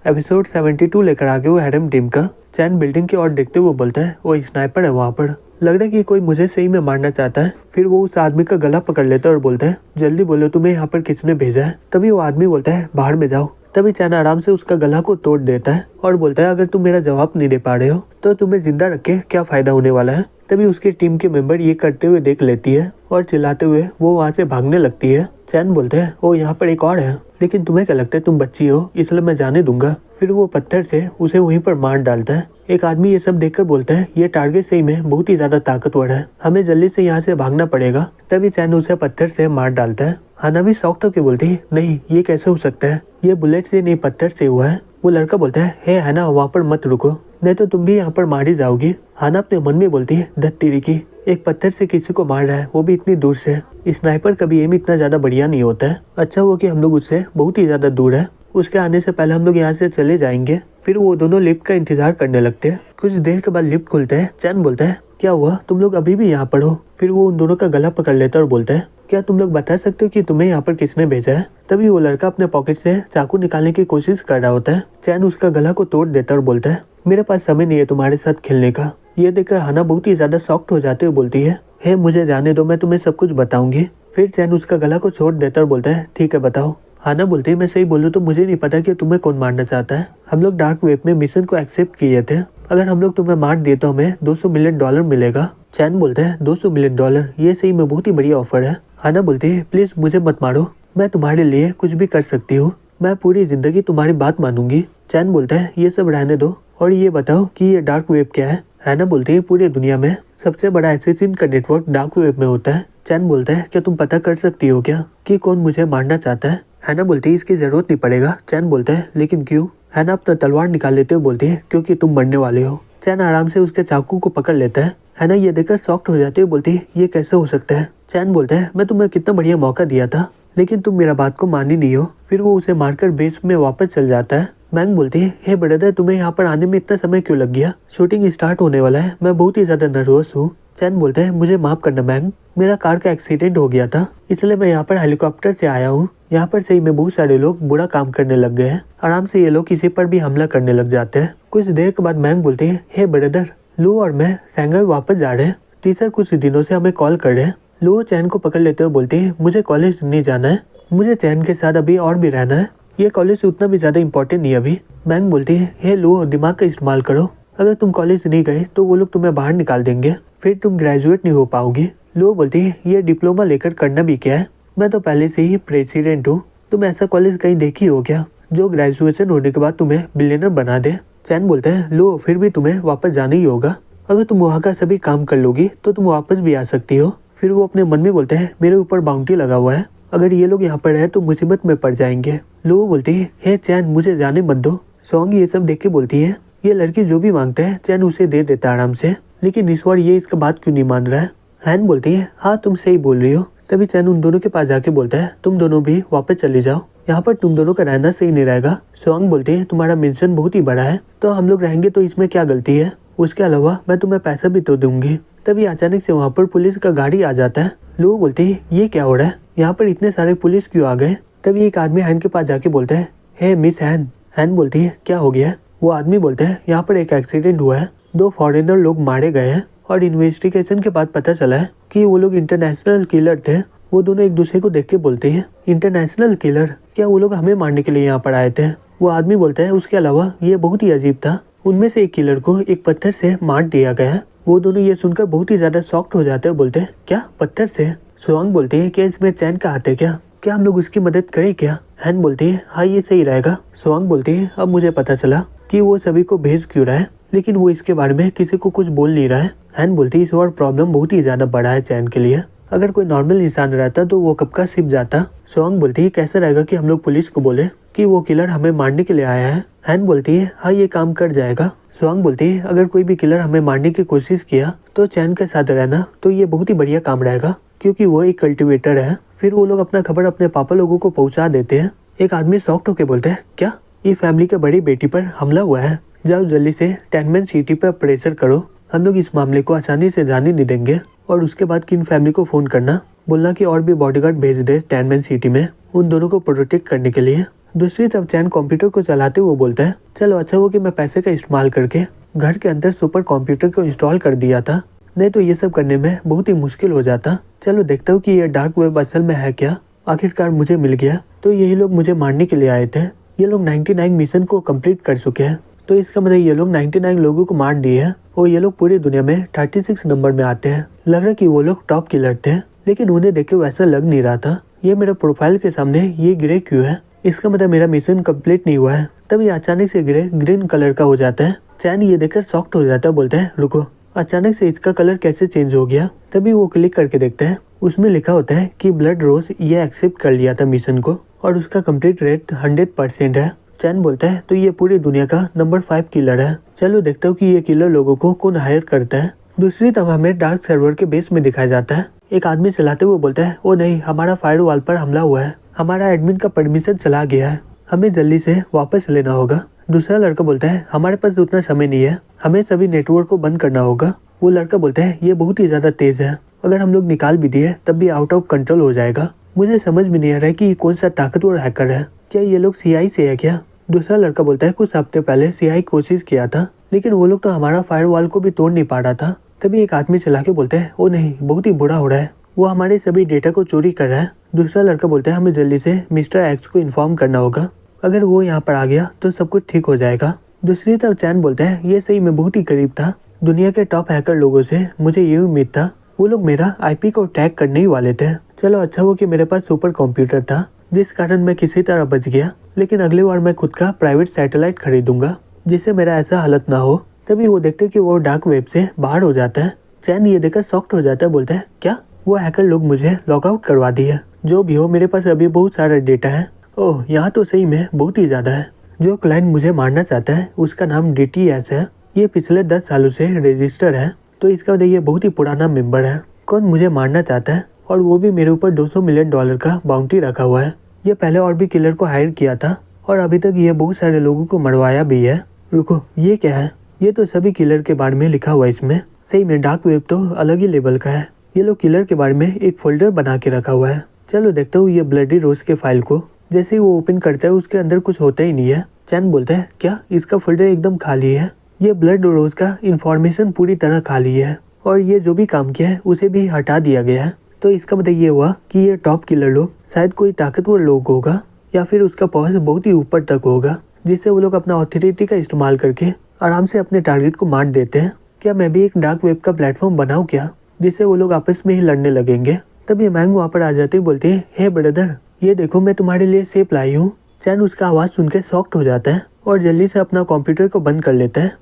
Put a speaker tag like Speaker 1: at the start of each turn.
Speaker 1: Episode 72 लेकर आगे वो हैरम टीम का। चैन बिल्डिंग की ओर देखते हुए बोलता है वो स्नाइपर है वहाँ पर, लग रहा है कि कोई मुझे सही में मारना चाहता है। फिर वो उस आदमी का गला पकड़ लेता है और बोलता है जल्दी बोलो तुम्हें यहाँ पर किसने भेजा है। तभी वो आदमी बोलता है बाहर में जाओ। तभी चैन आराम से उसका गला को तोड़ देता है और बोलता है अगर तुम मेरा जवाब नहीं दे पा रहे हो तो तुम्हें जिंदा रख के क्या फायदा होने वाला है। तभी उसकी टीम के मेंबर ये करते हुए देख लेती है और चिल्लाते हुए वो वहाँ से भागने लगती है। चैन बोलते हैं वो यहाँ पर एक और है, लेकिन तुम्हें क्या लगता है तुम बच्ची हो इसलिए मैं जाने दूंगा। फिर वो पत्थर से उसे वहीं पर मार डालता है। एक आदमी ये सब देखकर बोलता है ये टारगेट सही में बहुत ही ज्यादा ताकतवर है, हमें जल्दी से यहाँ से भागना पड़ेगा। तभी चैन उसे पत्थर से मार डालता है। हाना भी शॉक्ड होकर बोलती है नहीं ये कैसे हो सकता है, ये बुलेट से नहीं पत्थर से हुआ है। वो लड़का बोलता है हे हाना वहाँ पर मत रुको नहीं तो तुम भी यहाँ पर मारी जाओगी। हाना अपने मन में बोलती है धत तेरी की, एक पत्थर से किसी को मार रहा है वो भी इतनी दूर से। स्नाइपर का भी एम इतना ज्यादा बढ़िया नहीं होता है। अच्छा हुआ कि हम लोग उससे बहुत ही ज्यादा दूर है, उसके आने से पहले हम लोग यहाँ से चले जाएंगे। फिर वो दोनों लिफ्ट का इंतजार करने लगते हैं। कुछ देर के बाद लिफ्ट खुलता है। चैन बोलता है क्या हुआ तुम लोग अभी भी यहाँ पर हो। फिर वो उन दोनों का गला पकड़ लेता है और बोलता है क्या तुम लोग बता सकते हो कि तुम्हें यहाँ पर किसने भेजा है। तभी वो लड़का अपने पॉकेट से चाकू निकालने की कोशिश कर रहा होता है। चैन उसका गला को तोड़ देता है और बोलता है मेरे पास समय नहीं है तुम्हारे साथ खेलने का। ये देखकर हाना बहुत ही ज्यादा शॉक्ड हो जाते हुए बोलती है हे मुझे जाने दो मैं तुम्हें सब कुछ बताऊंगी। फिर चैन उसका गला को छोड़ देता और बोलता है ठीक है बताओ। हाना बोलती है मैं सही बोलूं तो मुझे नहीं पता कि तुम्हें कौन मारना चाहता है। हम लोग डार्क वेब में मिशन को एक्सेप्ट किए थे, अगर हम लोग तुम्हें मार दिए तो हमें $200 मिलियन मिलेगा। चैन बोलता है $200 मिलियन, ये सही में बहुत ही बढ़िया ऑफर है। हाना बोलती है प्लीज मुझे मत मारो, मैं तुम्हारे लिए कुछ भी कर सकती हूँ, मैं पूरी जिंदगी तुम्हारी बात मानूंगी। चैन बोलता है ये सब रहने दो और ये बताओ कि ये डार्क वेब क्या है। हाना बोलती है पूरी दुनिया में सबसे बड़ा एसेसिन का नेटवर्क डार्क वेब में होता है। चैन बोलता है क्या तुम पता कर सकती हो क्या कि कौन मुझे मारना चाहता है। हाना बोलती है इसकी जरूरत नहीं पड़ेगा। चैन बोलता है लेकिन क्यों। हाना अपना तलवार निकाल लेते हुए बोलती है क्योंकि तुम मरने वाले हो। चैन आराम से उसके चाकू को पकड़ लेता है। हाना ये देखकर शॉक्ड हो जाती है, बोलती है ये कैसे हो सकता है। चैन बोलता है मैं तुम्हें कितना बढ़िया मौका दिया था लेकिन तुम मेरा बात को मानी नहीं हो। फिर वो उसे मारकर बेस में वापस चल जाता है। मैंग बोलती है हे ब्रदर तुम्हें यहाँ पर आने में इतना समय क्यों लग गया, शूटिंग स्टार्ट होने वाला है, मैं बहुत ही ज्यादा नर्वस हूँ। चैन बोलता है मुझे माफ करना मैंग, मेरा कार का एक्सीडेंट हो गया था इसलिए मैं यहाँ पर हेलीकॉप्टर से आया हूँ। यहाँ पर सही में बहुत सारे लोग बुरा काम करने लग गए हैं, आराम से ये लोग किसी पर भी हमला करने लग जाते हैं। कुछ देर के बाद मैंग बोलती है हे ब्रदर लू और मैं शंघाई वापस जा रहे हैं, टीचर कुछ दिनों से हमें कॉल कर रहे हैं। लू चैन को पकड़ लेते हुए बोलती है मुझे कॉलेज नहीं जाना है, मुझे चैन के साथ अभी और भी रहना है, ये कॉलेज उतना भी ज्यादा इम्पोर्टेंट नहीं अभी। मैंग बोलती है हे लू दिमाग का इस्तेमाल करो, अगर तुम कॉलेज नहीं गए तो वो लोग तुम्हें बाहर निकाल देंगे, फिर तुम ग्रेजुएट नहीं हो पाओगी। लू बोलती है ये डिप्लोमा लेकर करना भी क्या है, मैं तो पहले से ही प्रेसिडेंट हूँ, तुम ऐसा कॉलेज कहीं देखी हो क्या जो ग्रेजुएशन होने के बाद तुम्हें बिलियनर बना दे। चैन बोलते हैं लो फिर भी तुम्हें वापस जाना ही होगा, अगर तुम वहाँ का सभी काम कर लोगी तो तुम वापस भी आ सकती हो। फिर वो अपने मन में बोलते हैं मेरे ऊपर बाउंड्री लगा हुआ है, अगर ये लोग यहाँ पर है तो मुसीबत में पड़ जाएंगे। लोग बोलती है हे चैन मुझे जाने मत दो। सॉन्ग ये सब देख के बोलती है ये लड़की जो भी मांगता है चैन उसे दे देता है आराम से, लेकिन इस बार ये इसका बात क्यों नहीं मान रहा है। हैन बोलती है हाँ तुम सही बोल रही हो। तभी चैन उन दोनों के पास जाके बोलता है तुम दोनों भी वापस चले जाओ, यहाँ पर तुम दोनों का रहना सही नहीं रहेगा। सॉन्ग बोलती है तुम्हारा मिशन बहुत ही बड़ा है तो हम लोग रहेंगे तो इसमें क्या गलती है, उसके अलावा मैं तुम्हें पैसा भी तो दूंगी। तभी अचानक से वहाँ पर पुलिस का गाड़ी आ जाता है। लोग बोलते हैं ये क्या हो रहा है, यहाँ पर इतने सारे पुलिस क्यों आ गए। तभी एक आदमी हैन के पास जाके बोलता है हे मिस हैन। हैन बोलती है क्या हो गया। वो आदमी बोलते हैं यहाँ पर एक एक्सीडेंट हुआ है, 2 फॉरेनर लोग मारे गए हैं और इन्वेस्टिगेशन के बाद पता चला है कि वो लोग इंटरनेशनल किलर थे। वो दोनों एक दूसरे को देख के बोलते हैं इंटरनेशनल किलर, क्या वो लोग हमें मारने के लिए यहाँ पर आए थे। वो आदमी बोलता है उसके अलावा ये बहुत ही अजीब था, उनमें से एक किलर को एक पत्थर से मार दिया गया। वो दोनों ये सुनकर बहुत ही ज्यादा शॉक्ड हो जाते हैं, बोलते हैं क्या पत्थर से। सोंग बोलते हैं क्या इसमें चैन का हाथ है क्या हम लोग उसकी मदद करें क्या। हैन बोलती है हाँ ये सही रहेगा। सोंग बोलती है अब मुझे पता चला कि वो सभी को भेज क्यों रहा है, लेकिन वो इसके बारे में किसी को कुछ बोल नहीं रहा है। हैन बोलती है इस बार प्रॉब्लम बहुत ही ज्यादा बड़ा है चैन के लिए, अगर कोई नॉर्मल इंसान रहता तो वो कब का सिप जाता। सोंग बोलती है कैसा रहेगा कि हम लोग पुलिस को बोले कि वो किलर हमें मारने के लिए आया है। हैन बोलती है हाँ ये काम कर जाएगा। सोंग बोलती है अगर कोई भी किलर हमें मारने की कोशिश किया तो चैन के साथ रहना तो ये बहुत ही बढ़िया काम रहेगा क्योंकि वो एक कल्टिवेटर है। फिर वो लोग अपना खबर अपने पापा लोगों को पहुंचा देते हैं। एक आदमी शॉक्ड होकर बोलते हैं क्या ये फैमिली के बड़ी बेटी पर हमला हुआ है, जाओ जल्दी से टैनमैन सिटी पर प्रेशर करो, हम लोग इस मामले को आसानी से जाने नहीं देंगे। और उसके बाद किन फैमिली को फोन करना, बोलना कि और भी बॉडीगार्ड भेज दे टैनमैन सिटी में उन दोनों को प्रोटेक्ट करने के लिए। दूसरी तरफ चैन कंप्यूटर को चलाते हुए बोलता है, चलो अच्छा हुआ कि मैं पैसे का इस्तेमाल करके घर के अंदर सुपर कंप्यूटर को इंस्टॉल कर दिया था, नहीं तो ये सब करने में बहुत ही मुश्किल हो जाता। चलो देखता हूँ कि ये डार्क वेब असल में है क्या। आखिरकार मुझे मिल गया। तो यही लोग मुझे मारने के लिए आए थे। ये लोग 99 मिशन को कंप्लीट कर चुके हैं, तो इसका मतलब ये लोग 99 लोगों को मार दिए हैं और ये लोग पूरी दुनिया में 36 नंबर में आते हैं। लग रहा है कि वो लोग टॉप किलर थे, लेकिन उन्हें देख के वैसा लग नहीं रहा था। ये मेरा प्रोफाइल के सामने ये ग्रे क्यों है? इसका मतलब मेरा मिशन कंप्लीट नहीं हुआ है। तब ये अचानक से ग्रे ग्रीन कलर का हो जाता है। चैन ये देखकर शॉक्ड हो जाता है, बोलते हैं रुको, अचानक से इसका कलर कैसे चेंज हो गया? तभी वो क्लिक करके देखते हैं, उसमें लिखा होता है कि ब्लड रोज ये एक्सेप्ट कर लिया था मिशन को और उसका कंप्लीट रेट 100% है। चैन बोलता है तो ये पूरी दुनिया का नंबर 5 किलर है। चलो देखता हूँ कि ये किलर लोगों को कौन हायर करता है। दूसरी तरफ हमें डार्क सर्वर के बेस में दिखाया जाता है। एक आदमी चलाते हुए बोलता है, ओ नहीं, हमारा फायरवॉल पर हमला हुआ है, हमारा एडमिन का परमिशन चला गया है, हमें जल्दी से वापस लेना होगा। दूसरा लड़का बोलता है, हमारे पास उतना समय नहीं है, हमें सभी नेटवर्क को बंद करना होगा। वो लड़का बोलता है, ये बहुत ही ज्यादा तेज है, अगर हम लोग निकाल भी दिए तब भी आउट ऑफ कंट्रोल हो जाएगा। मुझे समझ में नहीं आ रहा है कि कौन सा ताकतवर हैकर है, क्या ये लोग सीआई से है क्या? दूसरा लड़का बोलता है, कुछ हफ्ते पहले सीआई कोशिश किया था, लेकिन वो लोग तो हमारा फायरवॉल को भी तोड़ नहीं पा रहा था। तभी एक आदमी चला के बोलता है, ओ नहीं, बहुत ही बुरा हो रहा है, वो हमारे सभी डेटा को चोरी कर रहा है। दूसरा लड़का बोलता है, हमें जल्दी से मिस्टर एक्स को इन्फॉर्म करना होगा, अगर वो यहाँ पर आ गया तो सब कुछ ठीक हो जाएगा। दूसरी तरफ चैन बोलता है, ये सही में बहुत ही करीब था। दुनिया के टॉप हैकर लोगों से मुझे ये उम्मीद था, वो लोग मेरा आईपी को टैग करने ही वाले थे। चलो अच्छा हुआ कि मेरे पास सुपर कंप्यूटर था, जिस कारण मैं किसी तरह बच गया, लेकिन अगली बार मैं खुद का प्राइवेट सैटेलाइट खरीदूंगा जिससे मेरा ऐसा हालत ना हो। तभी वो देखते कि वो डार्क वेब से बाहर हो जाता है। चैन ये देखकर शॉक्ड हो जाता है, बोलता है, क्या वो हैकर लोग मुझे लॉग आउट करवा दिए? जो भी हो, मेरे पास अभी बहुत सारा डेटा है। ओह, यहाँ तो सही में बहुत ही ज्यादा है। जो क्लाइंट मुझे मारना चाहता है उसका नाम DTS है, ये पिछले 10 सालों से रजिस्टर है, तो इसका वजह ये बहुत ही पुराना मेंबर है। कौन मुझे मारना चाहता है और वो भी मेरे ऊपर $200 मिलियन का बाउंटी रखा हुआ है। ये पहले और भी किलर को हायर किया था और अभी तक ये बहुत सारे लोगों को मरवाया भी है। रुको, ये क्या है? ये तो सभी किलर के बारे में लिखा हुआ है इसमें। सही में डार्क वेब तो अलग ही लेवल का है। ये लोग किलर के बारे में एक फोल्डर बना के रखा हुआ है। चलो देखता हूँ ये ब्लडी रोज के फाइल को। जैसे ही वो ओपन करता है उसके अंदर कुछ होता ही नहीं है। चैन बोलता है, क्या इसका फोल्डर एकदम खाली है? ये ब्लड रोज का इंफॉर्मेशन पूरी तरह खाली है और ये जो भी काम किया है उसे भी हटा दिया गया है। तो इसका मतलब ये हुआ कि ये टॉप किलर लोग शायद कोई ताकतवर लोग होगा या फिर उसका पहुंच बहुत ही ऊपर तक होगा, जिससे वो लोग अपना ऑथोरिटी का इस्तेमाल करके आराम से अपने टारगेट को मार देते हैं। क्या मैं भी एक डार्क वेब का प्लेटफॉर्म बनाऊं क्या, जिससे वो लोग आपस में ही लड़ने लगेंगे? तब ये मैंग वहाँ पर आ जाते ही बोलते हैं, हे ब्रदर, ये देखो मैं तुम्हारे लिए सेब लाई हूँ। चैन उसका आवाज़ सुनकर शॉक्ड हो जाता है और जल्दी से अपना कंप्यूटर को बंद कर लेता है।